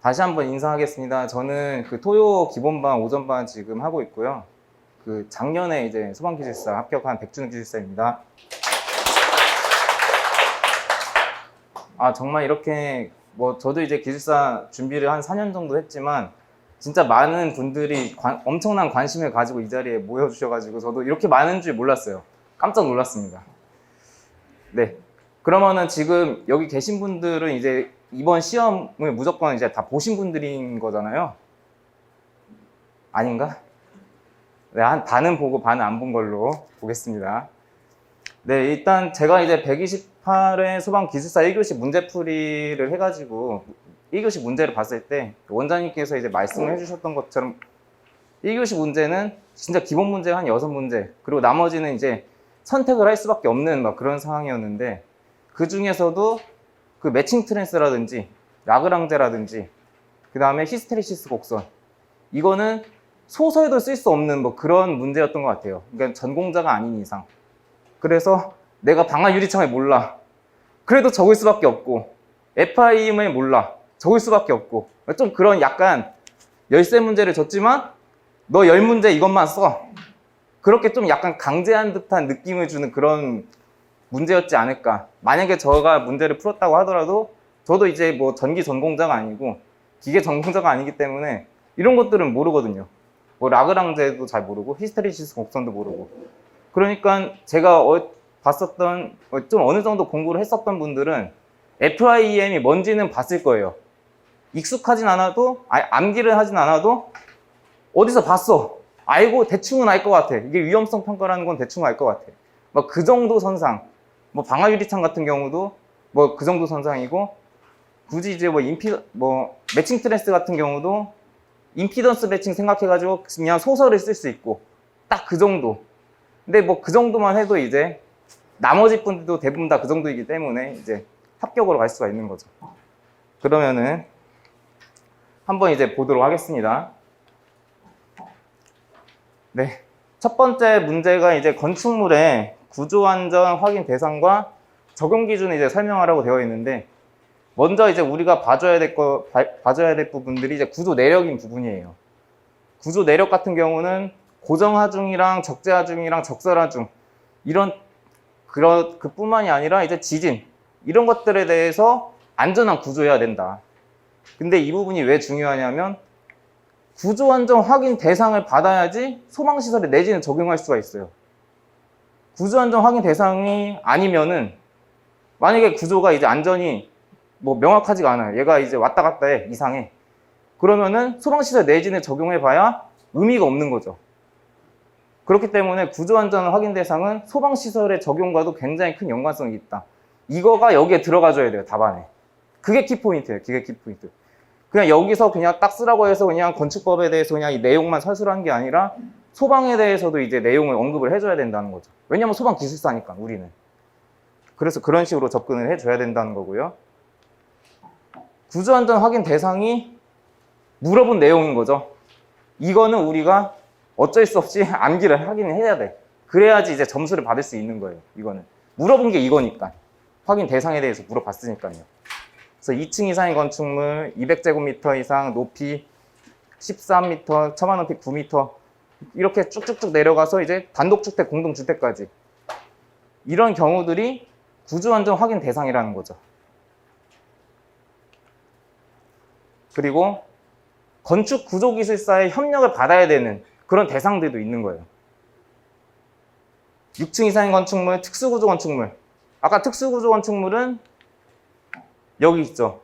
다시 한번 인사하겠습니다. 저는 그 토요 기본반, 오전반 지금 하고 있고요. 그 작년에 이제 소방기술사 합격한 백준우 기술사입니다. 정말 이렇게 저도 이제 기술사 준비를 한 4년 정도 했지만 진짜 많은 분들이 엄청난 관심을 가지고 이 자리에 모여주셔가지고 저도 이렇게 많은 줄 몰랐어요. 깜짝 놀랐습니다. 네. 그러면은 지금 여기 계신 분들은 이제 이번 시험을 무조건 이제 다 보신 분들인 거잖아요. 아닌가? 네, 한 반은 보고 반은 안 본 걸로 보겠습니다. 네, 일단 제가 이제 128회 소방기술사 1교시 문제풀이를 해가지고 1교시 문제를 봤을 때 원장님께서 이제 말씀을 해주셨던 것처럼 1교시 문제는 진짜 기본 문제가 한 6문제, 그리고 나머지는 이제 선택을 할 수밖에 없는 그런 상황이었는데, 그 중에서도 그 매칭 트랜스라든지 라그랑제라든지 그 다음에 히스테리시스 곡선, 이거는 소설도 쓸 수 없는 그런 문제였던 것 같아요. 그러니까 전공자가 아닌 이상. 그래서 내가 방아 유리창을 몰라, 그래도 적을 수밖에 없고, FIM을 몰라, 적을 수밖에 없고, 좀 그런 약간 열세 문제를 줬지만 너 10문제 이것만 써, 그렇게 좀 약간 강제한 듯한 느낌을 주는 그런 문제였지 않을까. 만약에 저가 문제를 풀었다고 하더라도 저도 이제 전기 전공자가 아니고 기계 전공자가 아니기 때문에 이런 것들은 모르거든요. 라그랑제도 잘 모르고 히스테리시스 곡선도 모르고. 그러니까 제가 봤었던 좀 어느 정도 공부를 했었던 분들은 FIEM이 뭔지는 봤을 거예요. 익숙하진 않아도, 암기를 하진 않아도 어디서 봤어, 알고 대충은 알 것 같아. 이게 위험성 평가라는 건 대충 알 것 같아. 그 정도 선상. 방아 유리창 같은 경우도 그 정도 선상이고, 굳이 이제 매칭 트랜스 같은 경우도 임피던스 매칭 생각해가지고 그냥 소설을 쓸 수 있고, 딱 그 정도. 근데 그 정도만 해도 이제 나머지 분들도 대부분 다 그 정도이기 때문에 이제 합격으로 갈 수가 있는 거죠. 그러면은 한번 이제 보도록 하겠습니다. 네. 첫 번째 문제가 이제 건축물의 구조 안전 확인 대상과 적용 기준을 이제 설명하라고 되어 있는데, 먼저 이제 우리가 봐줘야 될 부분들이 이제 구조 내력인 부분이에요. 구조 내력 같은 경우는 고정 하중이랑 적재 하중이랑 적설 하중, 그뿐만이 아니라 이제 지진, 이런 것들에 대해서 안전한 구조여야 된다. 근데 이 부분이 왜 중요하냐면, 구조 안전 확인 대상을 받아야지 소방시설에 내지는 적용할 수가 있어요. 구조 안전 확인 대상이 아니면은, 만약에 구조가 이제 안전이 명확하지가 않아요. 얘가 이제 왔다 갔다 해, 이상해. 그러면은 소방시설 내지는 적용해 봐야 의미가 없는 거죠. 그렇기 때문에 구조 안전 확인 대상은 소방시설의 적용과도 굉장히 큰 연관성이 있다. 이거가 여기에 들어가줘야 돼요, 답안에. 그게 키포인트예요, 그게 키포인트. 그냥 여기서 그냥 딱 쓰라고 해서 그냥 건축법에 대해서 그냥 이 내용만 서술한 게 아니라 소방에 대해서도 이제 내용을 언급을 해줘야 된다는 거죠. 왜냐면 소방 기술사니까, 우리는. 그래서 그런 식으로 접근을 해줘야 된다는 거고요. 구조안전 확인 대상이 물어본 내용인 거죠. 이거는 우리가 어쩔 수 없이 암기를 하긴 해야 돼. 그래야지 이제 점수를 받을 수 있는 거예요. 이거는 물어본 게 이거니까, 확인 대상에 대해서 물어봤으니까요. 그래서 2층 이상의 건축물, 200제곱미터 이상, 높이 13m, 처마 높이 9m, 이렇게 쭉쭉쭉 내려가서 이제 단독주택, 공동주택까지, 이런 경우들이 구조안전 확인 대상이라는 거죠. 그리고 건축구조기술사의 협력을 받아야 되는 그런 대상들도 있는 거예요. 6층 이상의 건축물, 특수구조 건축물. 아까 특수구조 건축물은 여기 있죠.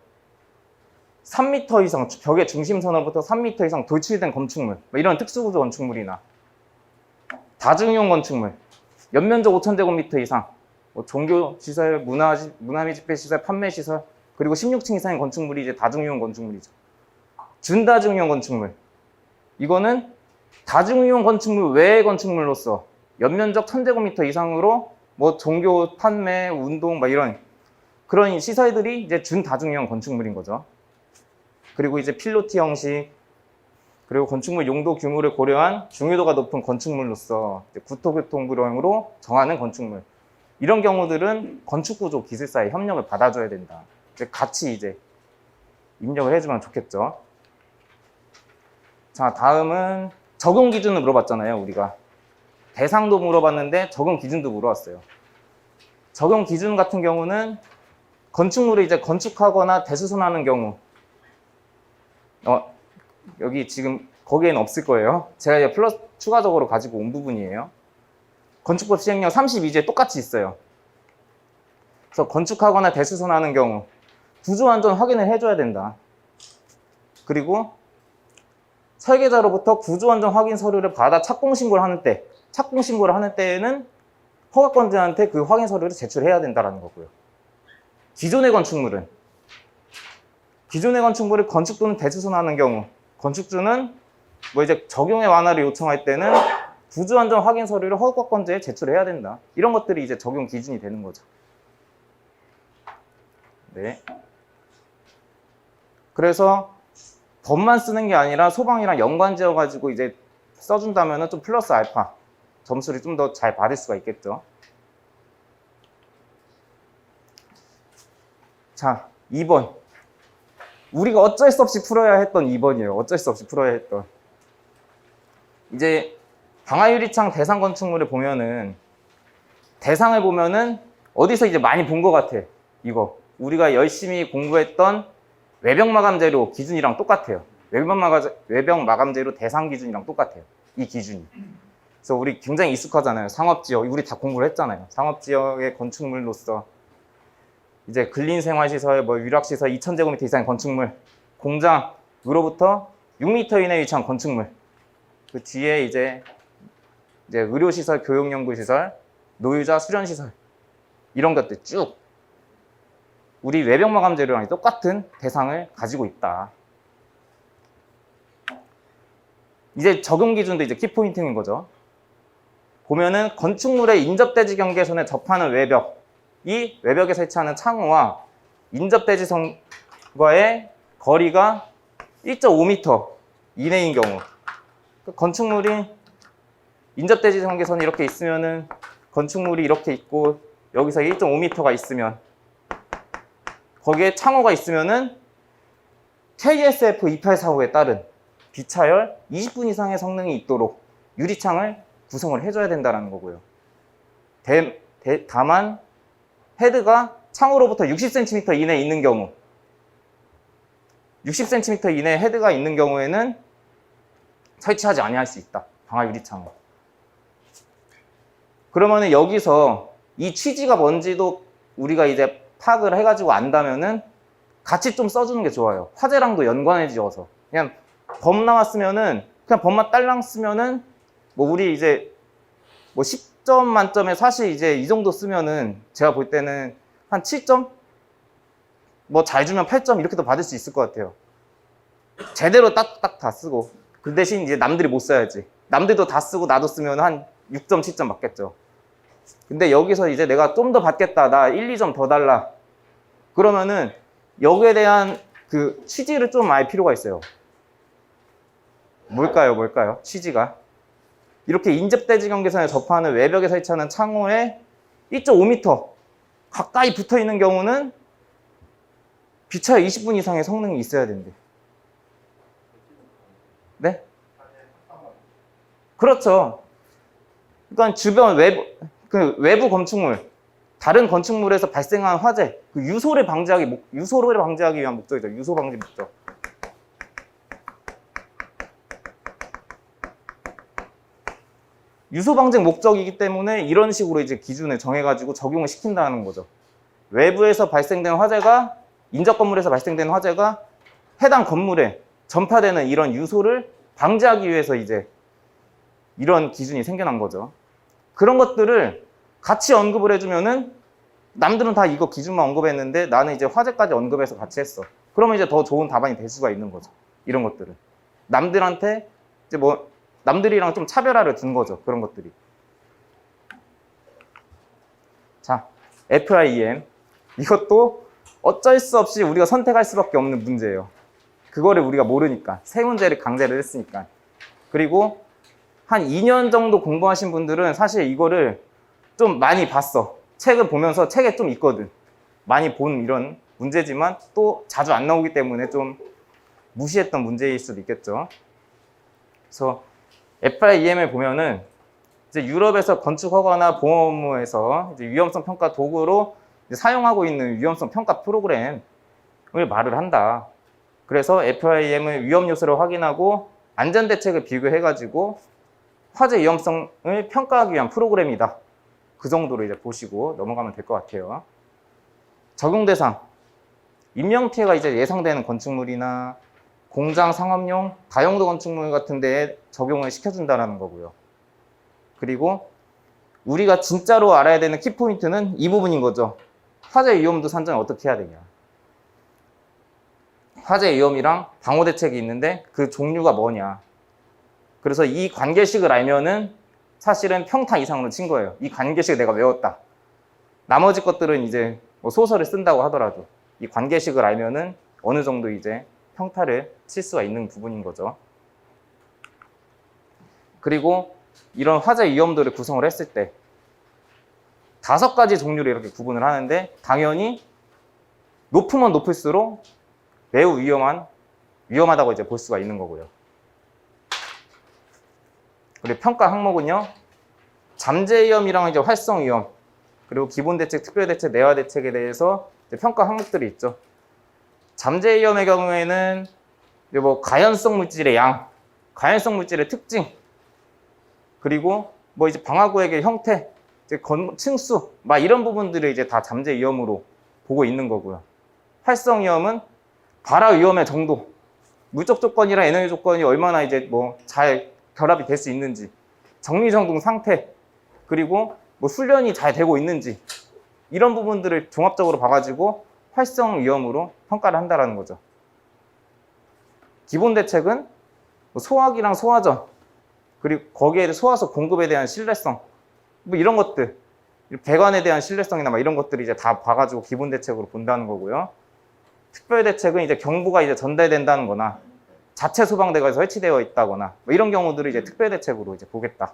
3m 이상, 벽의 중심선으로부터 3m 이상 돌출된 건축물, 이런 특수구조 건축물이나 다중이용 건축물, 연면적 5,000제곱미터 이상, 종교시설, 문화미 집회시설, 판매시설, 그리고 16층 이상의 건축물이 이제 다중이용 건축물이죠. 준다중이용 건축물. 이거는 다중이용 건축물 외의 건축물로서 연면적 1,000제곱미터 이상으로 종교, 판매, 운동, 이런 그런 시설들이 이제 준다중이용 건축물인 거죠. 그리고 이제 필로티 형식, 그리고 건축물 용도 규모를 고려한 중요도가 높은 건축물로서 구토교통부령으로 정하는 건축물. 이런 경우들은 건축구조 기술사의 협력을 받아줘야 된다. 같이 이제 입력을 해주면 좋겠죠. 자, 다음은 적용 기준을 물어봤잖아요, 우리가. 대상도 물어봤는데 적용 기준도 물어봤어요. 적용 기준 같은 경우는 건축물을 이제 건축하거나 대수선하는 경우, 여기 지금 거기에는 없을 거예요. 제가 이제 플러스 추가적으로 가지고 온 부분이에요. 건축법 시행령 32조에 똑같이 있어요. 그래서 건축하거나 대수선하는 경우 구조안전 확인을 해줘야 된다. 그리고 설계자로부터 구조안전 확인 서류를 받아 착공신고를 하는 때, 착공신고를 하는 때에는 허가권자한테 그 확인 서류를 제출해야 된다는 거고요. 기존의 건축물을 건축 또는 대수선하는 경우, 건축주는 뭐 이제 적용의 완화를 요청할 때는 구조안전 확인 서류를 허가권자에 제출해야 된다. 이런 것들이 이제 적용 기준이 되는 거죠. 네. 그래서 법만 쓰는 게 아니라 소방이랑 연관지어 가지고 이제 써준다면은 좀 플러스 알파 점수를 좀 더 잘 받을 수가 있겠죠. 자, 2번. 우리가 어쩔 수 없이 풀어야 했던 2번이에요. 어쩔 수 없이 풀어야 했던. 이제 방화유리창 대상 건축물을 보면은 대상을 보면은 어디서 이제 많이 본 것 같아. 이거 우리가 열심히 공부했던 외벽 마감 재료 기준이랑 똑같아요. 외벽 마감 재료 대상 기준이랑 똑같아요. 이 기준이. 그래서 우리 굉장히 익숙하잖아요. 상업지역 우리 다 공부를 했잖아요. 상업지역의 건축물로서 이제 근린생활시설, 뭐 유락시설 2000제곱미터 이상의 건축물, 공장으로부터 6m 이내 위치한 건축물. 그 뒤에 이제 의료시설, 교육연구시설, 노유자 수련시설 이런 것들 쭉 우리 외벽 마감 재료랑 똑같은 대상을 가지고 있다. 이제 적용 기준도 이제 키포인트인 거죠. 보면은 건축물의 인접대지 경계선에 접하는 외벽이 외벽에 설치하는 창호와 인접대지선과의 거리가 1.5m 이내인 경우, 건축물이 인접대지 경계선이 이렇게 있으면은 건축물이 이렇게 있고 여기서 1.5m가 있으면 거기에 창호가 있으면은 KSF 2845에 따른 비차열 20분 이상의 성능이 있도록 유리창을 구성을 해줘야 된다는 거고요. 다만 헤드가 창호로부터 60cm 이내에 있는 경우, 60cm 이내에 헤드가 있는 경우에는 설치하지 아니할 수 있다. 방화 유리창을. 그러면은 여기서 이 취지가 뭔지도 우리가 이제 파악을 해가지고 안다면은 같이 좀 써주는 게 좋아요. 화재랑도 연관해 지어서. 그냥 법 나왔으면은 그냥 법만 딸랑 쓰면은 뭐 우리 이제 뭐 10점 만점에 사실 이제 이 정도 쓰면은 제가 볼 때는 한 7점? 뭐 잘 주면 8점 이렇게도 받을 수 있을 것 같아요. 제대로 딱딱 다 쓰고. 그 대신 이제 남들이 못 써야지. 남들도 다 쓰고 나도 쓰면 한 6점, 7점 받겠죠. 근데 여기서 이제 내가 좀 더 받겠다. 나 1, 2점 더 달라. 그러면은 여기에 대한 그 취지를 좀 알 필요가 있어요. 뭘까요? 취지가. 이렇게 인접대지 경계선에 접하는 외벽에 설치하는 창호에 1.5m 가까이 붙어 있는 경우는 비차열 20분 이상의 성능이 있어야 된대. 네? 그렇죠. 그러니까 주변 외부 건축물, 다른 건축물에서 발생한 화재, 그 유소를 방지하기 위한 목적이죠. 유소 방지 목적. 유소 방지 목적이기 때문에 이런 식으로 이제 기준을 정해가지고 적용을 시킨다는 거죠. 외부에서 발생된 화재가, 인접 건물에서 발생된 화재가 해당 건물에 전파되는 이런 유소를 방지하기 위해서 이제 이런 기준이 생겨난 거죠. 그런 것들을 같이 언급을 해주면은 남들은 다 이거 기준만 언급했는데 나는 이제 화재까지 언급해서 같이 했어. 그러면 이제 더 좋은 답안이 될 수가 있는 거죠. 이런 것들은. 남들한테 이제 뭐 남들이랑 좀 차별화를 둔 거죠. 그런 것들이. 자, FIEM. 이것도 어쩔 수 없이 우리가 선택할 수밖에 없는 문제예요. 그거를 우리가 모르니까. 세 문제를 강제를 했으니까. 그리고 한 2년 정도 공부하신 분들은 사실 이거를 좀 많이 봤어. 책을 보면서 책에 좀 있거든. 많이 본 이런 문제지만 또 자주 안 나오기 때문에 좀 무시했던 문제일 수도 있겠죠. 그래서 FIEM을 보면은 이제 유럽에서 건축 허가나 보험 업무에서 이제 위험성 평가 도구로 이제 사용하고 있는 위험성 평가 프로그램을 말을 한다. 그래서 FIEM의 위험 요소를 확인하고 안전 대책을 비교해가지고 화재 위험성을 평가하기 위한 프로그램이다. 그 정도로 이제 보시고 넘어가면 될 것 같아요. 적용 대상. 인명 피해가 이제 예상되는 건축물이나 공장, 상업용, 다용도 건축물 같은 데에 적용을 시켜준다는 거고요. 그리고 우리가 진짜로 알아야 되는 키포인트는 이 부분인 거죠. 화재 위험도 산정을 어떻게 해야 되냐. 화재 위험이랑 방호 대책이 있는데 그 종류가 뭐냐. 그래서 이 관계식을 알면은 사실은 평타 이상으로 친 거예요. 이 관계식을 내가 외웠다. 나머지 것들은 이제 뭐 소설을 쓴다고 하더라도 이 관계식을 알면은 어느 정도 이제 평타를 칠 수가 있는 부분인 거죠. 그리고 이런 화재 위험도를 구성을 했을 때 5가지 종류로 이렇게 구분을 하는데 당연히 높으면 높을수록 매우 위험하다고 이제 볼 수가 있는 거고요. 그리고 평가 항목은요, 잠재 위험이랑 이제 활성 위험, 그리고 기본 대책, 특별 대책, 내화 대책에 대해서 평가 항목들이 있죠. 잠재 위험의 경우에는 뭐 가연성 물질의 양, 가연성 물질의 특징, 그리고 뭐 이제 방화구역의 형태, 이제 층수, 막 이런 부분들을 이제 다 잠재 위험으로 보고 있는 거고요. 활성 위험은 발화 위험의 정도, 물적 조건이랑 에너지 조건이 얼마나 이제 뭐 잘 결합이 될 수 있는지, 정리정돈 상태, 그리고 뭐 훈련이 잘 되고 있는지, 이런 부분들을 종합적으로 봐가지고 활성 위험으로 평가를 한다는 거죠. 기본 대책은 소화기랑 소화전, 그리고 거기에 소화소 공급에 대한 신뢰성, 뭐 이런 것들, 배관에 대한 신뢰성이나 막 이런 것들이 이제 다 봐가지고 기본 대책으로 본다는 거고요. 특별 대책은 이제 경보가 이제 전달된다는 거나 자체 소방대가 설치되어 있다거나 뭐 이런 경우들을 이제 특별 대책으로 이제 보겠다.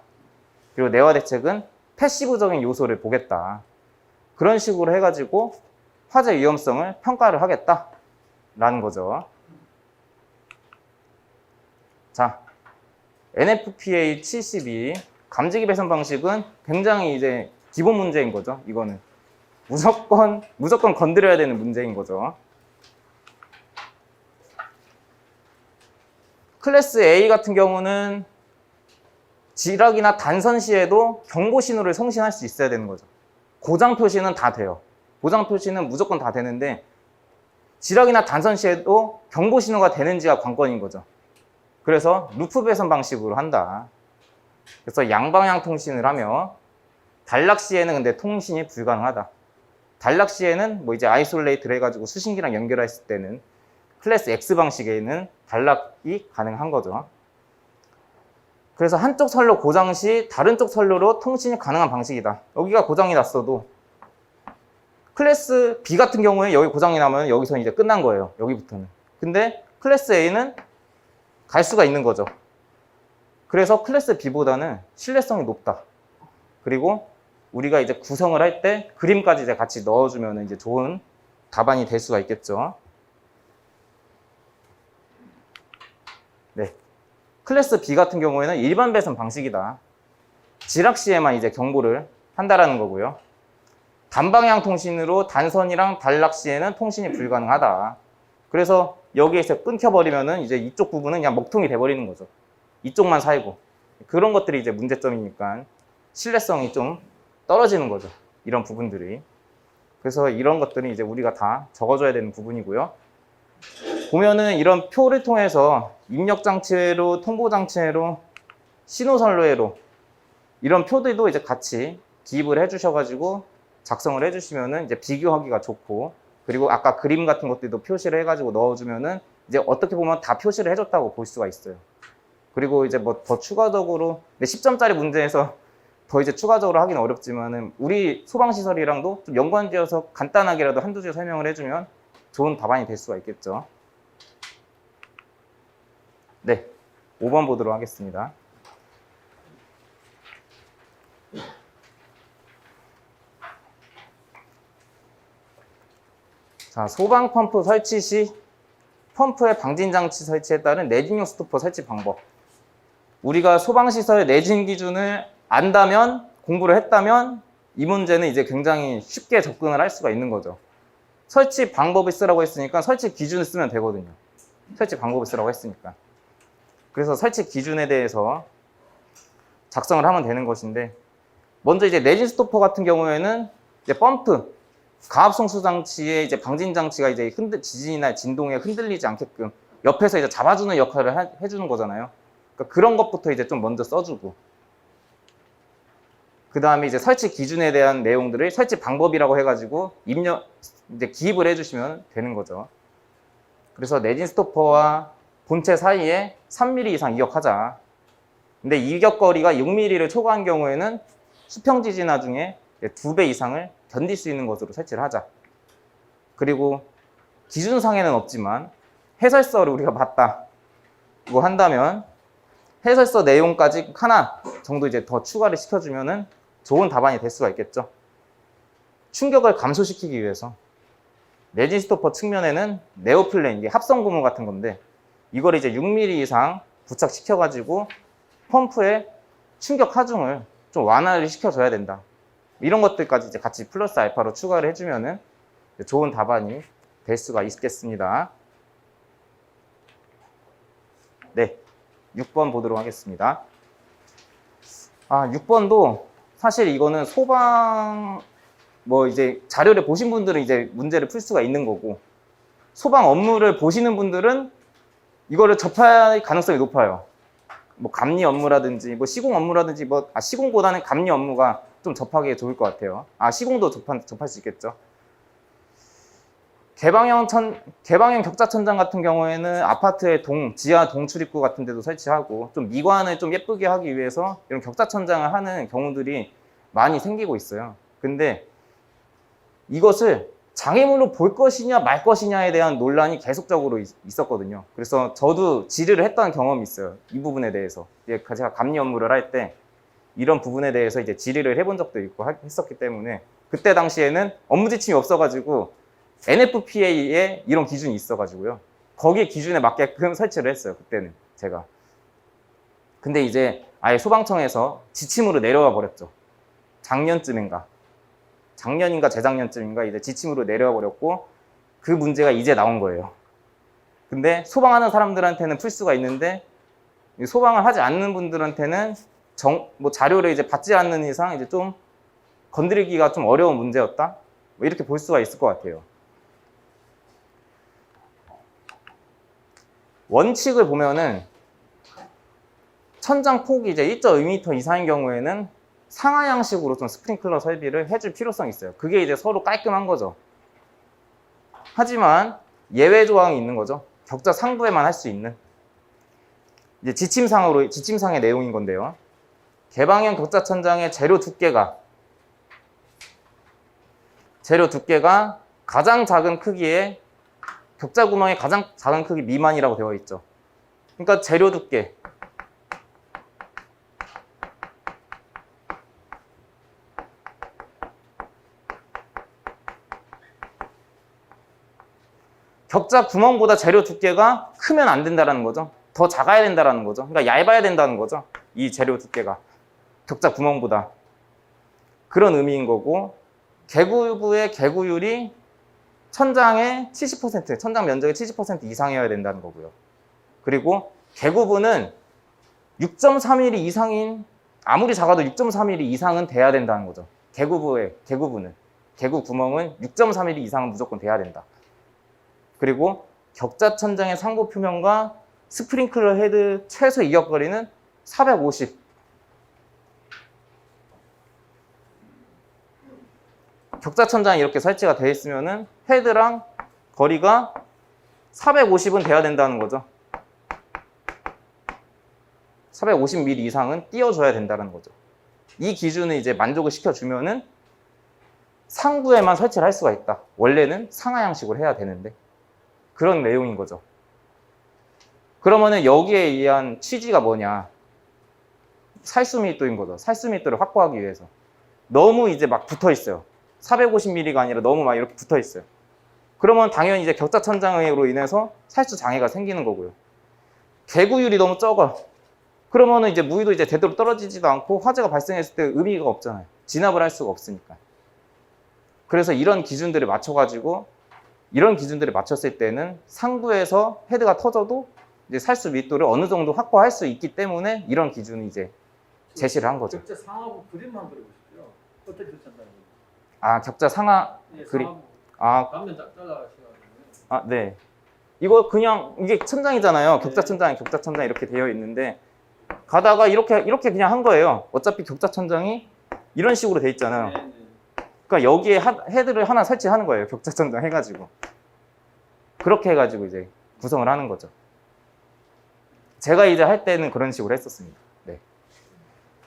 그리고 내화 대책은 패시브적인 요소를 보겠다. 그런 식으로 해가지고 화재 위험성을 평가를 하겠다라는 거죠. 자, NFPA 72 감지기 배선 방식은 굉장히 이제 기본 문제인 거죠. 이거는 무조건 건드려야 되는 문제인 거죠. 클래스 A 같은 경우는 지락이나 단선 시에도 경보 신호를 송신할 수 있어야 되는 거죠. 고장 표시는 다 돼요. 고장 표시는 무조건 다 되는데 지락이나 단선 시에도 경보 신호가 되는지가 관건인 거죠. 그래서 루프 배선 방식으로 한다. 그래서 양방향 통신을 하며 단락 시에는 근데 통신이 불가능하다. 단락 시에는 뭐 이제 아이솔레이트를 해가지고 수신기랑 연결했을 때는 클래스 X 방식에는 단락이 가능한 거죠. 그래서 한쪽 선로 고장 시 다른 쪽 선로로 통신이 가능한 방식이다. 여기가 고장이 났어도 클래스 B 같은 경우에 여기 고장이 나면 여기서 이제 끝난 거예요. 여기부터는. 근데 클래스 A는 갈 수가 있는 거죠. 그래서 클래스 B보다는 신뢰성이 높다. 그리고 우리가 이제 구성을 할 때 그림까지 이제 같이 넣어주면 이제 좋은 답안이 될 수가 있겠죠. 네. 클래스 B 같은 경우에는 일반 배선 방식이다. 지락 시에만 이제 경보를 한다라는 거고요. 단방향 통신으로 단선이랑 단락 시에는 통신이 불가능하다. 그래서 여기에서 끊겨버리면은 이제 이쪽 부분은 그냥 먹통이 돼버리는 거죠. 이쪽만 살고. 그런 것들이 이제 문제점이니까 신뢰성이 좀 떨어지는 거죠. 이런 부분들이. 그래서 이런 것들은 이제 우리가 다 적어줘야 되는 부분이고요. 보면은 이런 표를 통해서 입력장치회로, 통보장치회로, 신호선로회로 이런 표들도 이제 같이 기입을 해주셔가지고 작성을 해주시면은 이제 비교하기가 좋고, 그리고 아까 그림 같은 것들도 표시를 해가지고 넣어주면은 이제 어떻게 보면 다 표시를 해줬다고 볼 수가 있어요. 그리고 이제 뭐 더 추가적으로 10점짜리 문제에서 더 이제 추가적으로 하기는 어렵지만은 우리 소방시설이랑도 좀 연관지어서 간단하게라도 한두 줄 설명을 해주면 좋은 답안이 될 수가 있겠죠. 네, 5번 보도록 하겠습니다. 자, 소방 펌프 설치 시 펌프의 방진 장치 설치에 따른 내진용 스토퍼 설치 방법. 우리가 소방시설의 내진 기준을 안다면, 공부를 했다면 이 문제는 이제 굉장히 쉽게 접근을 할 수가 있는 거죠. 설치 방법을 쓰라고 했으니까 설치 기준을 쓰면 되거든요. 설치 방법을 쓰라고 했으니까. 그래서 설치 기준에 대해서 작성을 하면 되는 것인데, 먼저 이제 내진 스토퍼 같은 경우에는 이제 펌프, 가압송수 장치의 이제 방진 장치가 이제 지진이나 진동에 흔들리지 않게끔 옆에서 이제 잡아주는 역할을 해주는 거잖아요. 그러니까 그런 것부터 이제 좀 먼저 써주고, 그 다음에 이제 설치 기준에 대한 내용들을 설치 방법이라고 해가지고 이제 기입을 해주시면 되는 거죠. 그래서 내진 스토퍼와 본체 사이에 3mm 이상 이격하자. 근데 이격거리가 6mm를 초과한 경우에는 수평 지진화 중에 2배 이상을 견딜 수 있는 것으로 설치를 하자. 그리고 기준상에는 없지만 해설서를 우리가 봤다 이거 한다면 해설서 내용까지 하나 정도 이제 더 추가를 시켜주면은 좋은 답안이 될 수가 있겠죠. 충격을 감소시키기 위해서 내진 스토퍼 측면에는 네오플레인, 이게 합성 고무 같은 건데 이걸 이제 6mm 이상 부착시켜가지고 펌프의 충격 하중을 좀 완화를 시켜줘야 된다. 이런 것들까지 이제 같이 플러스 알파로 추가를 해주면은 좋은 답안이 될 수가 있겠습니다. 네, 6번 보도록 하겠습니다. 6번도 사실 이거는 소방 이제 자료를 보신 분들은 이제 문제를 풀 수가 있는 거고, 소방 업무를 보시는 분들은 이거를 접할 가능성이 높아요. 감리 업무라든지 시공 업무라든지 시공보다는 감리 업무가 좀 접하기 좋을 것 같아요. 시공도 접할 수 있겠죠. 개방형 격자 천장 같은 경우에는 아파트의 지하 동출입구 같은 데도 설치하고 좀 미관을 좀 예쁘게 하기 위해서 이런 격자 천장을 하는 경우들이 많이 생기고 있어요. 근데 이것을 장애물로 볼 것이냐 말 것이냐에 대한 논란이 계속적으로 있었거든요. 그래서 저도 질의를 했던 경험이 있어요. 이 부분에 대해서. 제가 감리 업무를 할 때 이런 부분에 대해서 이제 질의를 해본 적도 있고 했었기 때문에 그때 당시에는 업무 지침이 없어가지고 NFPA에 이런 기준이 있어가지고요. 거기에 기준에 맞게끔 설치를 했어요. 그때는 제가. 근데 이제 아예 소방청에서 지침으로 내려와 버렸죠. 작년인가 재작년쯤인가 이제 지침으로 내려와 버렸고 그 문제가 이제 나온 거예요. 근데 소방하는 사람들한테는 풀 수가 있는데 소방을 하지 않는 분들한테는 자료를 이제 받지 않는 이상 이제 좀 건드리기가 좀 어려운 문제였다. 이렇게 볼 수가 있을 것 같아요. 원칙을 보면은 천장 폭이 이제 1.2m 이상인 경우에는 상하 양식으로 좀 스프링클러 설비를 해줄 필요성이 있어요. 그게 이제 서로 깔끔한 거죠. 하지만 예외 조항이 있는 거죠. 격자 상부에만 할 수 있는. 이제 지침상의 내용인 건데요. 개방형 격자 천장의 재료 두께가 가장 작은 크기의 격자 구멍의 가장 작은 크기 미만이라고 되어 있죠. 그러니까 재료 두께 격자 구멍보다 재료 두께가 크면 안 된다는 거죠. 더 작아야 된다는 거죠. 그러니까 얇아야 된다는 거죠. 이 재료 두께가 격자 구멍보다. 그런 의미인 거고, 개구부의 개구율이 천장의 70%, 천장 면적의 70% 이상이어야 된다는 거고요. 그리고 개구부는 6.3mm 이상인, 아무리 작아도 6.3mm 이상은 돼야 된다는 거죠. 개구부는. 개구 구멍은 6.3mm 이상은 무조건 돼야 된다. 그리고 격자 천장의 상부 표면과 스프링클러 헤드 최소 이격거리는 450. 격자 천장이 이렇게 설치가 되어 있으면은 헤드랑 거리가 450은 돼야 된다는 거죠. 450mm 이상은 띄워줘야 된다는 거죠. 이 기준을 이제 만족을 시켜주면은 상부에만 설치를 할 수가 있다. 원래는 상하 양식으로 해야 되는데. 그런 내용인 거죠. 그러면은 여기에 의한 취지가 뭐냐? 살수 밀도인 거죠. 살수 밀도를 확보하기 위해서. 너무 이제 막 붙어 있어요. 450mm가 아니라 너무 막 이렇게 붙어 있어요. 그러면 당연히 이제 격자 천장으로 인해서 살수 장애가 생기는 거고요. 개구율이 너무 적어. 그러면은 이제 무위도 이제 제대로 떨어지지도 않고 화재가 발생했을 때 의미가 없잖아요. 진압을 할 수가 없으니까. 그래서 이런 기준들을 맞춰가지고 이런 기준들을 맞췄을 때는 상부에서 헤드가 터져도 이제 살수密도를 어느 정도 확보할 수 있기 때문에 이런 기준을 이제 제시를 한 거죠. 격자 상하부 그림만 그려보십시오. 어떻게 그렸다는 거예요? 아, 격자 상하 네, 그림. 상하부. 아, 단면 딱 잘라가시면. 아, 네. 이거 그냥 이게 천장이잖아요. 격자 네. 천장, 격자 천장 이렇게 되어 있는데 가다가 이렇게 그냥 한 거예요. 어차피 격자 천장이 이런 식으로 돼 있잖아요. 네, 네. 그러니까 여기에 헤드를 하나 설치하는 거예요. 격자 천장 해가지고. 그렇게 해가지고 이제 구성을 하는 거죠. 제가 이제 할 때는 그런 식으로 했었습니다. 네.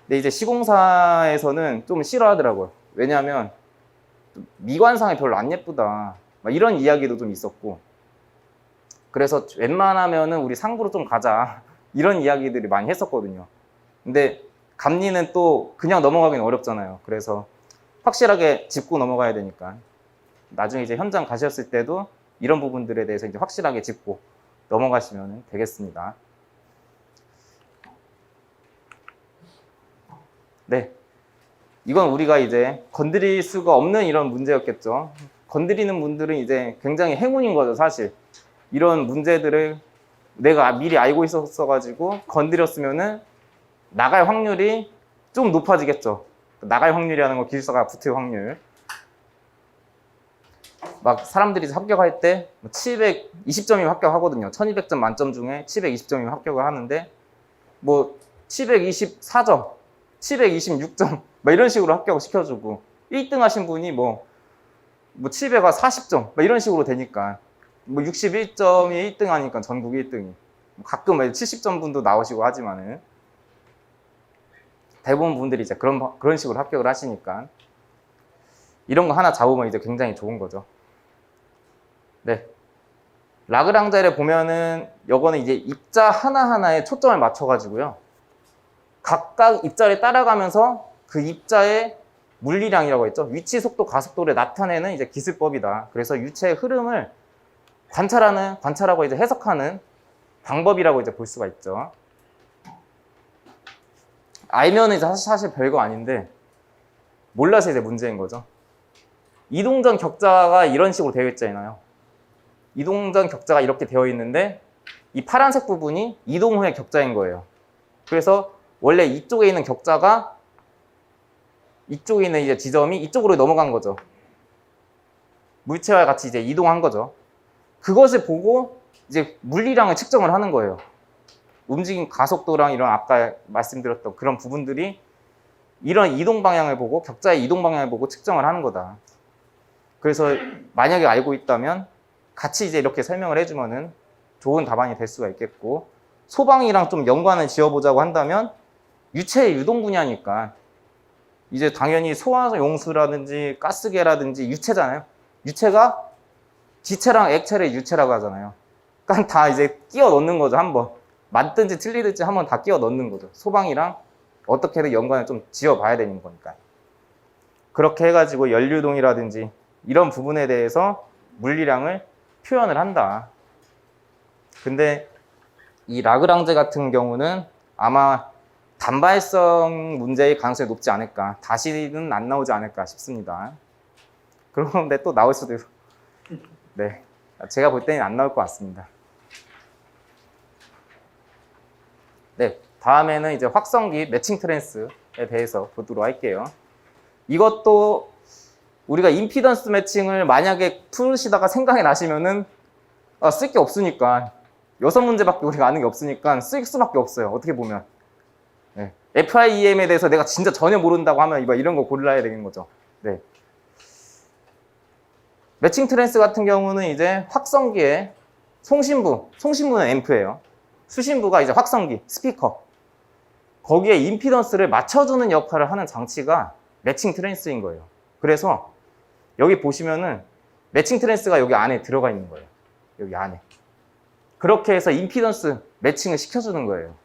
근데 이제 시공사에서는 좀 싫어하더라고요. 왜냐하면 미관상이 별로 안 예쁘다. 막 이런 이야기도 좀 있었고. 그래서 웬만하면은 우리 상부로 좀 가자. 이런 이야기들이 많이 했었거든요. 근데 감리는 또 그냥 넘어가기는 어렵잖아요. 그래서 확실하게 짚고 넘어가야 되니까 나중에 이제 현장 가셨을 때도 이런 부분들에 대해서 이제 확실하게 짚고 넘어가시면 되겠습니다. 네. 이건 우리가 이제 건드릴 수가 없는 이런 문제였겠죠. 건드리는 분들은 이제 굉장히 행운인 거죠, 사실. 이런 문제들을 내가 미리 알고 있었어가지고 건드렸으면은 나갈 확률이 좀 높아지겠죠. 나갈 확률이라는 거 기술사가 붙을 확률. 막 사람들이 합격할 때 720점이면 합격하거든요. 1200점 만점 중에 720점이면 합격을 하는데 뭐 724점, 726점 막 이런 식으로 합격을 시켜주고 1등 하신 분이 뭐 700과 40점 막 이런 식으로 되니까 뭐 61점이 1등 하니까 전국 1등이 가끔 70점 분도 나오시고 하지만은 대부분 분들이 이제 그런 식으로 합격을 하시니까 이런 거 하나 잡으면 이제 굉장히 좋은 거죠. 네. 라그랑제를 보면은 요거는 이제 입자 하나하나에 초점을 맞춰가지고요. 각각 입자를 따라가면서 그 입자의 물리량이라고 했죠. 위치, 속도, 가속도를 나타내는 이제 기술법이다. 그래서 유체의 흐름을 관찰하고 이제 해석하는 방법이라고 이제 볼 수가 있죠. 알면은 이제 사실 별거 아닌데 몰라서 이제 문제인 거죠. 이동전 격자가 이런 식으로 되어 있잖아요. 이동전 격자가 이렇게 되어 있는데 이 파란색 부분이 이동 후의 격자인 거예요. 그래서 원래 이쪽에 있는 격자가 이쪽에 있는 이제 지점이 이쪽으로 넘어간 거죠. 물체와 같이 이제 이동한 거죠. 그것을 보고 이제 물리량을 측정을 하는 거예요. 움직임 가속도랑 이런 아까 말씀드렸던 그런 부분들이 이런 이동 방향을 보고 격자의 이동 방향을 보고 측정을 하는 거다. 그래서 만약에 알고 있다면 같이 이제 이렇게 설명을 해주면은 좋은 답안이 될 수가 있겠고, 소방이랑 좀 연관을 지어보자고 한다면 유체의 유동 분야니까 이제 당연히 소화용수라든지 가스계라든지 유체잖아요. 유체가 기체랑 액체를 유체라고 하잖아요. 그러니까 다 이제 끼워 넣는 거죠. 한번 맞든지 틀리든지 한번 다 끼워 넣는 거죠. 소방이랑 어떻게든 연관을 좀 지어봐야 되는 거니까. 그렇게 해가지고 연류동이라든지 이런 부분에 대해서 물리량을 표현을 한다. 근데 이 라그랑제 같은 경우는 아마 단발성 문제의 가능성이 높지 않을까. 다시는 안 나오지 않을까 싶습니다. 그런데 또 나올 수도 있고. 네, 제가 볼 때는 안 나올 것 같습니다. 네, 다음에는 이제 확성기 매칭 트랜스에 대해서 보도록 할게요. 이것도 우리가 임피던스 매칭을 만약에 풀으시다가 생각이 나시면은 쓸 게 없으니까 6문제밖에 우리가 아는 게 없으니까 쓸 수밖에 없어요. 어떻게 보면. 네. FIEM에 대해서 내가 진짜 전혀 모른다고 하면 이런 거 골라야 되는 거죠. 네. 매칭 트랜스 같은 경우는 이제 확성기에 송신부는 앰프예요. 수신부가 이제 확성기, 스피커. 거기에 임피던스를 맞춰주는 역할을 하는 장치가 매칭 트랜스인 거예요. 그래서 여기 보시면은 매칭 트랜스가 여기 안에 들어가 있는 거예요. 여기 안에. 그렇게 해서 임피던스 매칭을 시켜주는 거예요.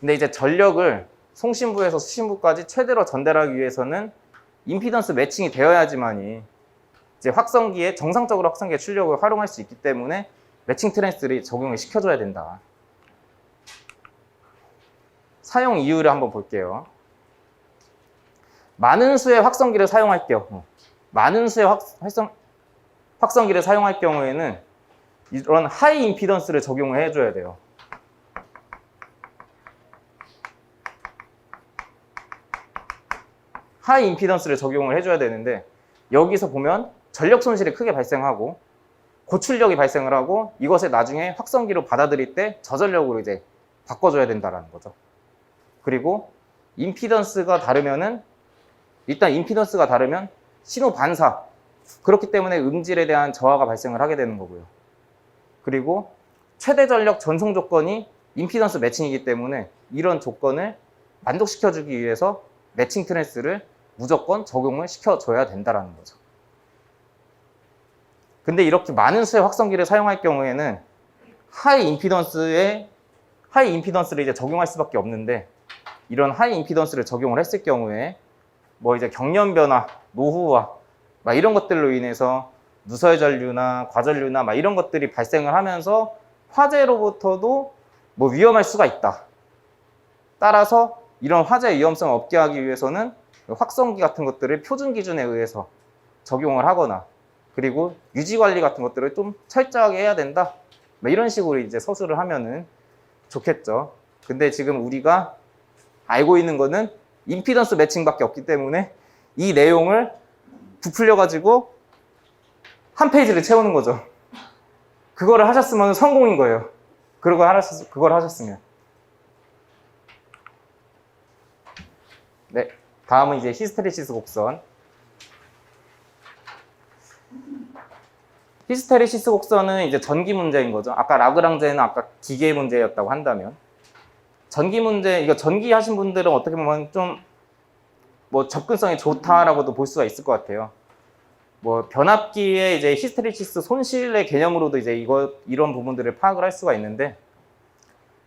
근데 이제 전력을 송신부에서 수신부까지 최대로 전달하기 위해서는 임피던스 매칭이 되어야지만이 이제 확성기에 정상적으로 확성기의 출력을 활용할 수 있기 때문에 매칭 트랜스를 적용을 시켜줘야 된다. 사용 이유를 한번 볼게요. 많은 수의 확성기를 사용할 경우, 많은 수의 확성기를 사용할 경우에는 이런 하이 임피던스를 적용을 해줘야 돼요. 하이 임피던스를 적용을 해줘야 되는데 여기서 보면 전력 손실이 크게 발생하고 고출력이 발생을 하고 이것을 나중에 확성기로 받아들일 때 저전력으로 이제 바꿔줘야 된다는 거죠. 그리고 임피던스가 다르면은 일단 임피던스가 다르면 신호 반사, 그렇기 때문에 음질에 대한 저하가 발생을 하게 되는 거고요. 그리고 최대 전력 전송 조건이 임피던스 매칭이기 때문에 이런 조건을 만족시켜주기 위해서 매칭 트랜스를 무조건 적용을 시켜줘야 된다는 거죠. 근데 이렇게 많은 수의 확성기를 사용할 경우에는 하이 임피던스를 이제 적용할 수밖에 없는데, 이런 하이 임피던스를 적용을 했을 경우에 뭐 이제 경련 변화, 노후화 막 이런 것들로 인해서 누설 전류나 과전류나 막 이런 것들이 발생을 하면서 화재로부터도 뭐 위험할 수가 있다. 따라서 이런 화재 위험성을 없게 하기 위해서는 확성기 같은 것들을 표준 기준에 의해서 적용을 하거나, 그리고 유지 관리 같은 것들을 좀 철저하게 해야 된다. 뭐 이런 식으로 이제 서술을 하면은 좋겠죠. 근데 지금 우리가 알고 있는 거는 임피던스 매칭밖에 없기 때문에 이 내용을 부풀려 가지고 한 페이지를 채우는 거죠. 그거를 하셨으면 성공인 거예요. 그걸 하셨으면. 네, 다음은 이제 히스테리시스 곡선. 히스테리시스 곡선은 이제 전기 문제인 거죠. 아까 라그랑제는 아까 기계 문제였다고 한다면, 전기 문제, 이거 전기 하신 분들은 어떻게 보면 좀 뭐 접근성이 좋다라고도 볼 수가 있을 것 같아요. 뭐 변압기의 이제 히스테리시스 손실의 개념으로도 이제 이런 부분들을 파악을 할 수가 있는데,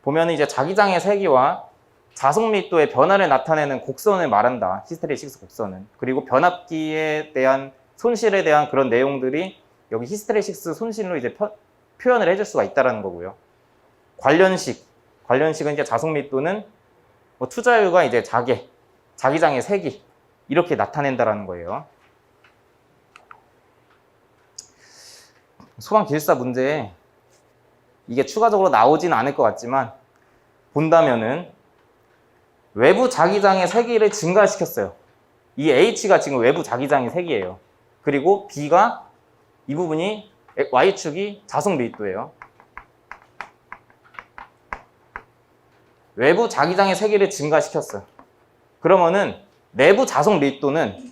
보면 이제 자기장의 세기와 자속 밀도의 변화를 나타내는 곡선을 말한다. 히스테리시스 곡선은. 그리고 변압기에 대한 손실에 대한 그런 내용들이 여기 히스테리시스 손실로 이제 표현을 해줄 수가 있다라는 거고요. 관련식은 이제 자속 밀도는 뭐 투자율과 이제 자기장의 세기 이렇게 나타낸다라는 거예요. 소방 기술사 문제에 이게 추가적으로 나오진 않을 것 같지만 본다면은 외부 자기장의 세기를 증가시켰어요. 이 H가 지금 외부 자기장의 세기예요. 그리고 B가 이 부분이 Y축이 자속 밀도예요. 외부 자기장의 세기를 증가시켰어요. 그러면은 내부 자속 밀도는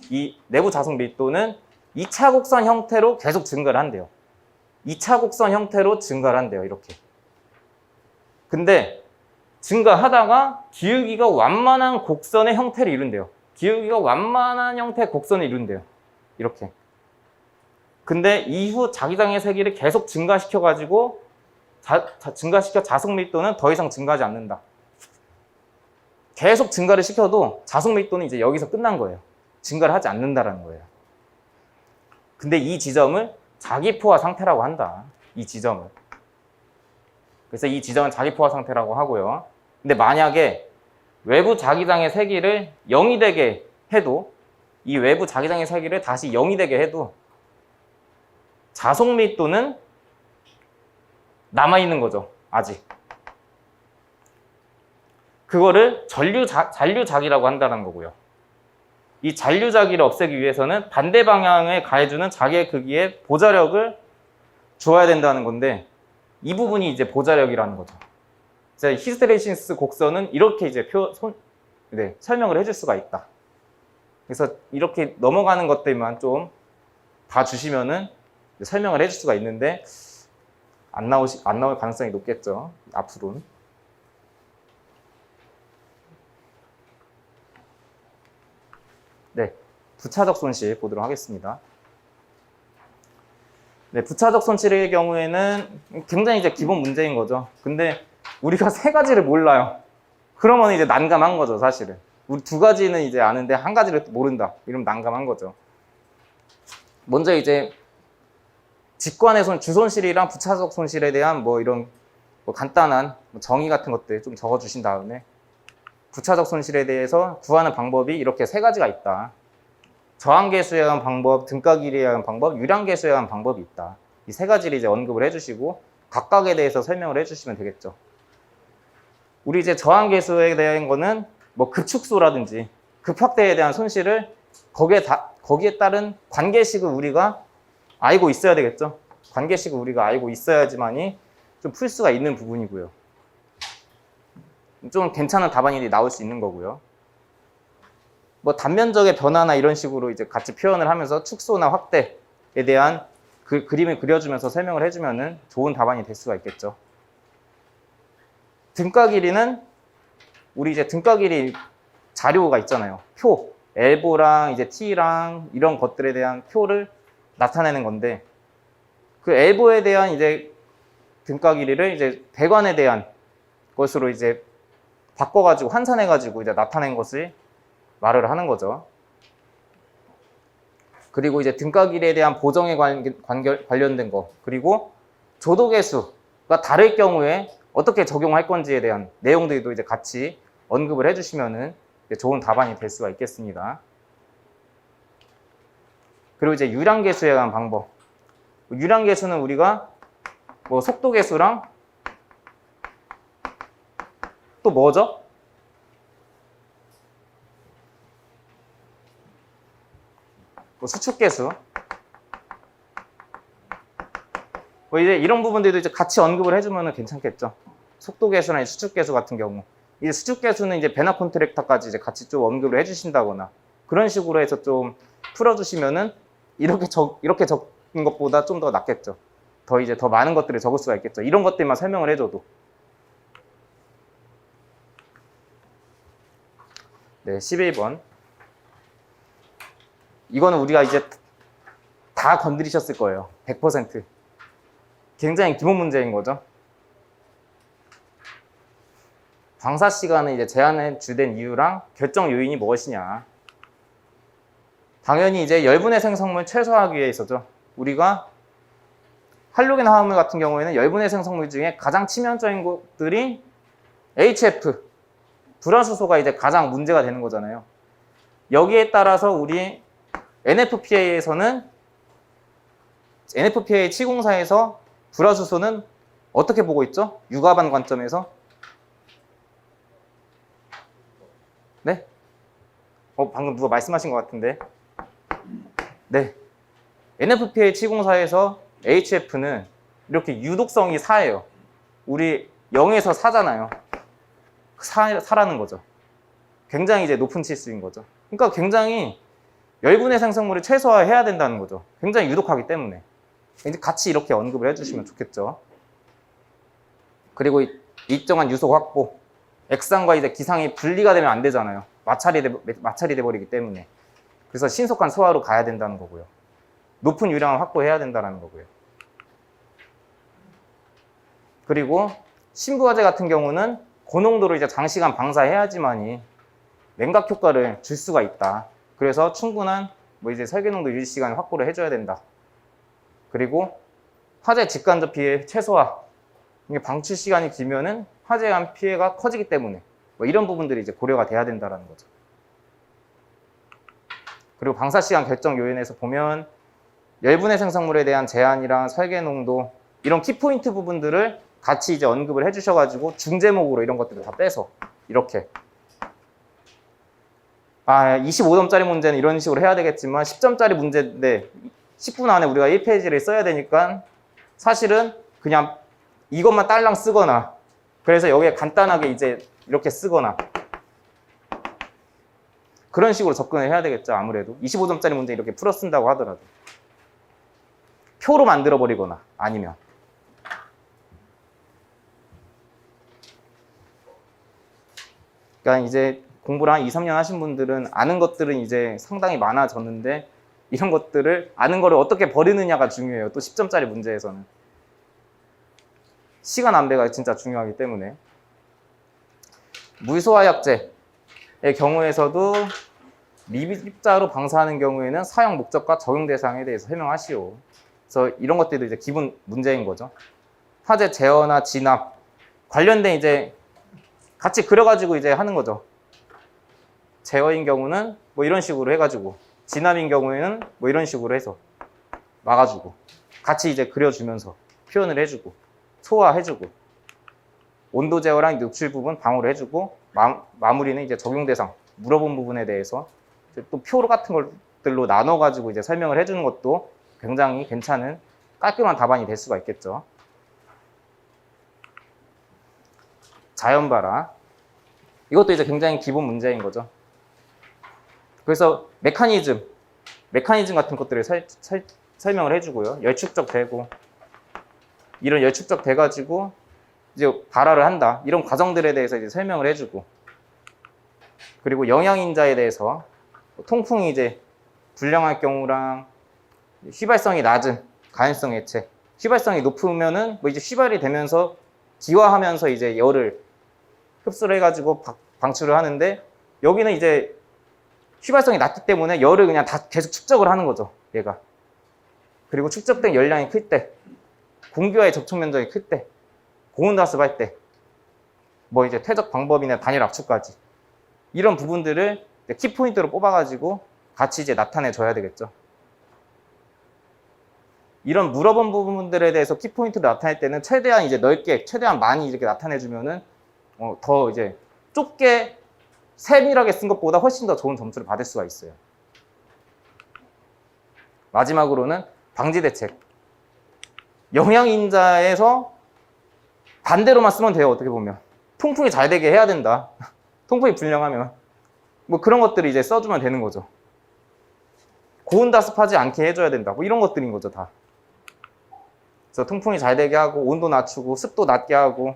2차 곡선 형태로 계속 증가를 한대요. 2차 곡선 형태로 증가를 한대요. 이렇게. 근데 증가하다가 기울기가 완만한 곡선의 형태를 이룬대요. 기울기가 완만한 형태의 곡선을 이룬대요. 이렇게. 근데 이후 자기장의 세기를 계속 증가시켜가지고 증가시켜 자속 밀도는 더 이상 증가하지 않는다. 계속 증가를 시켜도 자속 밀도는 이제 여기서 끝난 거예요. 증가를 하지 않는다라는 거예요. 근데 이 지점을 자기포화 상태라고 한다. 이 지점을. 그래서 이 지점은 자기포화 상태라고 하고요. 근데 만약에 외부 자기장의 세기를 0이 되게 해도, 이 외부 자기장의 세기를 다시 0이 되게 해도 자속 밀도는 남아있는 거죠. 아직. 그거를 잔류작이라고 한다는 거고요. 이 잔류작이를 없애기 위해서는 반대 방향에 가해주는 자기의 크기의 보자력을 줘야 된다는 건데, 이 부분이 이제 보자력이라는 거죠. 히스테리시스 곡선은 이렇게 이제 설명을 해줄 수가 있다. 그래서 이렇게 넘어가는 것들만 좀 봐주시면은 설명을 해줄 수가 있는데, 안 나올 가능성이 높겠죠. 앞으로는. 네, 부차적 손실 보도록 하겠습니다. 네, 부차적 손실의 경우에는 굉장히 이제 기본 문제인 거죠. 근데 우리가 세 가지를 몰라요. 그러면 이제 난감한 거죠, 사실은. 우리 두 가지는 이제 아는데 한 가지를 모른다. 이러면 난감한 거죠. 먼저 이제 직관의 주손실이랑 부차적 손실에 대한 뭐 이런 뭐 간단한 정의 같은 것들 좀 적어주신 다음에 부차적 손실에 대해서 구하는 방법이 이렇게 세 가지가 있다. 저항계수에 의한 방법, 등가 길이에 의한 방법, 유량계수에 의한 방법이 있다. 이 세 가지를 이제 언급을 해주시고 각각에 대해서 설명을 해주시면 되겠죠. 우리 이제 저항계수에 대한 거는 뭐 급축소라든지 급확대에 대한 손실을 거기에 따른 관계식을 우리가 알고 있어야 되겠죠. 관계식을 우리가 알고 있어야지만이 좀 풀 수가 있는 부분이고요. 좀 괜찮은 답안이 나올 수 있는 거고요. 뭐 단면적의 변화나 이런 식으로 이제 같이 표현을 하면서 축소나 확대에 대한 그림을 그려주면서 설명을 해주면은 좋은 답안이 될 수가 있겠죠. 등가 길이는 우리 이제 등가 길이 자료가 있잖아요. 표, 엘보랑 이제 T랑 이런 것들에 대한 표를 나타내는 건데 그 엘보에 대한 이제 등가 길이를 이제 배관에 대한 것으로 이제 바꿔가지고 환산해가지고 이제 나타낸 것을 말을 하는 거죠. 그리고 이제 등가 길이에 대한 보정에 관련된 거, 그리고 조도계수가 다를 경우에 어떻게 적용할 건지에 대한 내용들도 이제 같이 언급을 해주시면은 좋은 답안이 될 수가 있겠습니다. 그리고 이제 유량계수에 관한 방법. 유량계수는 우리가 뭐 속도계수랑 또 뭐죠? 뭐 수축계수. 뭐 이제 이런 부분들도 이제 같이 언급을 해주면 괜찮겠죠. 속도계수나 수축계수 같은 경우. 이제 수축계수는 이제 배너 콘트랙터까지 이제 같이 좀 언급을 해주신다거나 그런 식으로 해서 좀 풀어주시면은 이렇게 적은 것보다 좀 더 낫겠죠. 더 많은 것들을 적을 수가 있겠죠. 이런 것들만 설명을 해줘도. 네, 11번. 이거는 우리가 이제 다 건드리셨을 거예요. 100%. 굉장히 기본 문제인 거죠. 방사 시간은 이제 제한에 주된 이유랑 결정 요인이 무엇이냐. 당연히 이제 열분의 생성물 최소화하기 위해서죠. 우리가 할로겐 화합물 같은 경우에는 열분의 생성물 중에 가장 치명적인 것들이 HF, 불화수소가 이제 가장 문제가 되는 거잖아요. 여기에 따라서 우리 NFPA에서는 NFPA 704에서 불화수소는 어떻게 보고 있죠? 유가반 관점에서. 네? 방금 누가 말씀하신 것 같은데. 네. NFPA 704에서 HF는 이렇게 유독성이 4예요. 우리 0에서 4잖아요. 4라는 거죠. 굉장히 이제 높은 치수인 거죠. 그러니까 굉장히 열분의 생성물을 최소화해야 된다는 거죠. 굉장히 유독하기 때문에. 이제 같이 이렇게 언급을 해주시면 좋겠죠. 그리고 일정한 유속 확보. 액상과 이제 기상이 분리가 되면 안 되잖아요. 마찰이 돼버리기 때문에. 그래서 신속한 소화로 가야 된다는 거고요. 높은 유량을 확보해야 된다는 거고요. 그리고 신부화재 같은 경우는 고농도로 이제 장시간 방사해야지만이 냉각 효과를 줄 수가 있다. 그래서 충분한 뭐 이제 설계농도 유지 시간을 확보를 해줘야 된다. 그리고 화재 직간접 피해 최소화. 이게 방출 시간이 길면은 화재에 의한 피해가 커지기 때문에 뭐 이런 부분들이 이제 고려가 돼야 된다는 거죠. 그리고 방사 시간 결정 요인에서 보면 열분의 생성물에 대한 제한이랑 설계 농도 이런 키포인트 부분들을 같이 이제 언급을 해주셔가지고 중제목으로 이런 것들을 다 빼서 이렇게 25점짜리 문제는 이런 식으로 해야 되겠지만 10점짜리 문제인데 10분 안에 우리가 1페이지를 써야 되니까 사실은 그냥 이것만 딸랑 쓰거나 그래서 여기에 간단하게 이제 이렇게 쓰거나 그런 식으로 접근을 해야 되겠죠. 아무래도 25점짜리 문제 이렇게 풀어 쓴다고 하더라도 표로 만들어 버리거나 아니면 그러니까 이제 공부를 한 2, 3년 하신 분들은 아는 것들은 이제 상당히 많아졌는데 이런 것들을 아는 거를 어떻게 버리느냐가 중요해요. 또 10점짜리 문제에서는 시간 안배가 진짜 중요하기 때문에 물소화약제의 경우에서도 미입자로 방사하는 경우에는 사용 목적과 적용 대상에 대해서 설명하시오. 그래서 이런 것들도 이제 기본 문제인 거죠. 화재 제어나 진압 관련된 이제 같이 그려가지고 이제 하는 거죠. 제어인 경우는 뭐 이런 식으로 해가지고, 진압인 경우에는 뭐 이런 식으로 해서 막아주고, 같이 이제 그려주면서 표현을 해주고, 소화해주고, 온도 제어랑 노출 부분 방어를 해주고, 마무리는 이제 적용 대상, 물어본 부분에 대해서 또 표 같은 것들로 나눠가지고 이제 설명을 해주는 것도 굉장히 괜찮은 깔끔한 답안이 될 수가 있겠죠. 자연발화. 이것도 이제 굉장히 기본 문제인 거죠. 그래서 메커니즘 같은 것들을 설명을 해주고요. 열축적 되고, 이런 열축적 돼가지고 이제 발화를 한다. 이런 과정들에 대해서 이제 설명을 해주고, 그리고 영양인자에 대해서 통풍이 이제 불량할 경우랑 휘발성이 낮은 가연성 액체, 휘발성이 높으면은 뭐 이제 휘발이 되면서 기화하면서 이제 열을 흡수를 해가지고 방출을 하는데, 여기는 이제 휘발성이 낮기 때문에 열을 그냥 다 계속 축적을 하는 거죠, 얘가. 그리고 축적된 열량이 클 때, 공기와의 접촉 면적이 클 때, 고온가스할 때, 뭐 이제 퇴적 방법이나 단열 압축까지 이런 부분들을 키포인트로 뽑아가지고 같이 이제 나타내 줘야 되겠죠. 이런 물어본 부분들에 대해서 키포인트를 나타낼 때는 최대한 이제 넓게, 최대한 많이 이렇게 나타내 주면은 더 이제 좁게 세밀하게 쓴 것보다 훨씬 더 좋은 점수를 받을 수가 있어요. 마지막으로는 방지 대책. 영양인자에서 반대로만 쓰면 돼요, 어떻게 보면. 통풍이 잘 되게 해야 된다. 통풍이 불량하면. 뭐 그런 것들을 이제 써주면 되는 거죠. 고온다습하지 않게 해줘야 된다. 뭐 이런 것들인 거죠, 다. 그래서 통풍이 잘 되게 하고, 온도 낮추고, 습도 낮게 하고,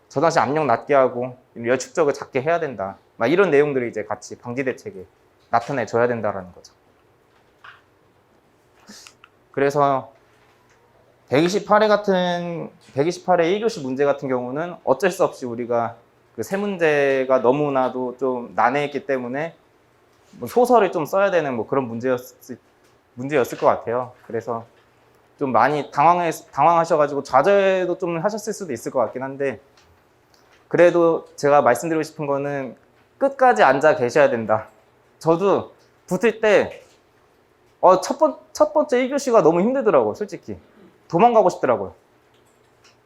저장시 압력 낮게 하고, 열 축적을 작게 해야 된다. 막 이런 내용들을 이제 같이 방지 대책에 나타내 줘야 된다라는 거죠. 그래서 128회 1교시 문제 같은 경우는 어쩔 수 없이 우리가 그 세 문제가 너무나도 좀 난해했기 때문에 뭐 소설을 좀 써야 되는 뭐 그런 문제였을 것 같아요. 그래서 좀 많이 당황하셔가지고 좌절도 좀 하셨을 수도 있을 것 같긴 한데, 그래도 제가 말씀드리고 싶은 거는 끝까지 앉아 계셔야 된다. 저도 붙을 때 첫 번째 1교시가 너무 힘들더라고요, 솔직히. 도망가고 싶더라고요.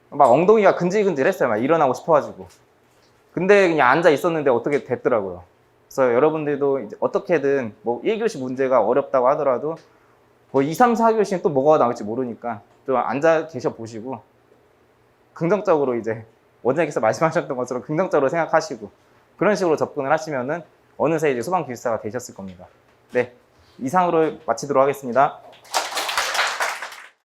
막 엉덩이가 근질근질했어요. 막 일어나고 싶어가지고. 근데 그냥 앉아 있었는데 어떻게 됐더라고요. 그래서 여러분들도 이제 어떻게든 뭐 1교시 문제가 어렵다고 하더라도 뭐 2, 3, 4교시는 또 뭐가 나올지 모르니까 좀 앉아 계셔 보시고, 긍정적으로 이제 원장님께서 말씀하셨던 것처럼 긍정적으로 생각하시고 그런 식으로 접근을 하시면은 어느새 이제 소방기술사가 되셨을 겁니다. 네, 이상으로 마치도록 하겠습니다.